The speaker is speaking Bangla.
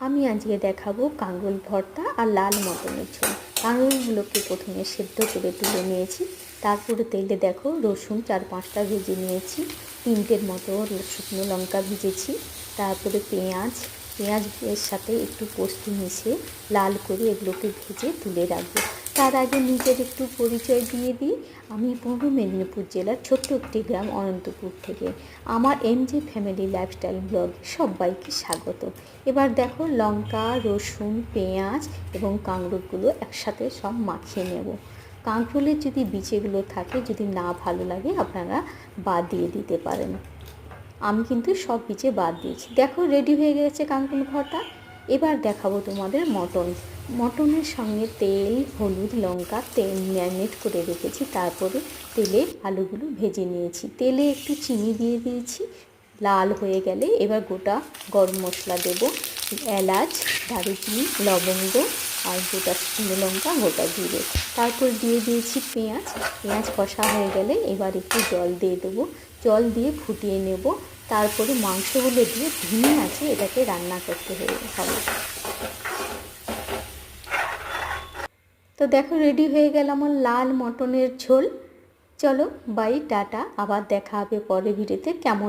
আমি আজকে দেখাবো কাঁকরোল ভর্তা আর লাল মটনের ঝোল। কাঁকরোলগুলোকে প্রথমে সেদ্ধ করে তুলে নিয়েছি, তারপরে তেলে দেখো রসুন 4-5টা ভেজে নিয়েছি, 3টের মতো শুকনো লঙ্কা ভেজেছি, তারপরে পেঁয়াজের সাথে একটু পোস্ত মিশিয়ে লাল করে এগুলোকে ভেজে তুলে রাখবো। তার আগে নিজের একটু পরিচয় দিয়ে দিই। আমি পূর্ব মেদিনীপুর জেলার ছোট্ট একটি গ্রাম অনন্তপুর থেকে। আমার এমজে ফ্যামিলি লাইফস্টাইল ব্লগ সবাইকে স্বাগত। এবার দেখো লঙ্কা, রসুন, পেঁয়াজ এবং কাঁকরোলগুলো একসাথে সব মাখিয়ে নেব। কাঁকরোলের যদি বিচিগুলো থাকে, যদি না ভালো লাগে আপনারা বাদ দিয়ে দিতে পারেন। আমি কিন্তু সব বিচে বাদ দিয়েছি। দেখো রেডি হয়ে গেছে কাঁকরোল ভর্তা। এবার দেখাবো তোমাদের মটনের সঙ্গে তেল, হলুদ, লঙ্কা ম্যারিনেট করে রেখেছি, তারপরে তেলে আলুগুলো ভেজে নিয়েছি। তেলে একটু চিনি দিয়ে দিয়েছি, লাল হয়ে গেলে এবার গোটা গরম মশলা দেব, এলাচ, দারুচিনি, লবঙ্গ আর গোটা শুকনো লঙ্কা, গোটা জিরে। তারপর দিয়ে দিয়েছি পেঁয়াজ কষা হয়ে গেলে এবার একটু জল দিয়ে দেবো, জল দিয়ে ফুটিয়ে নেব। তারপরে মাংসগুলো দিয়ে ধিমে আছে এটাকে রান্না করতে হবে। তো দেখো রেডি হয়ে গেল আমার লাল মটনের ঝোল। চলো বাই, টাটা, আবার দেখা হবে পরের ভিডিওতে। কেমন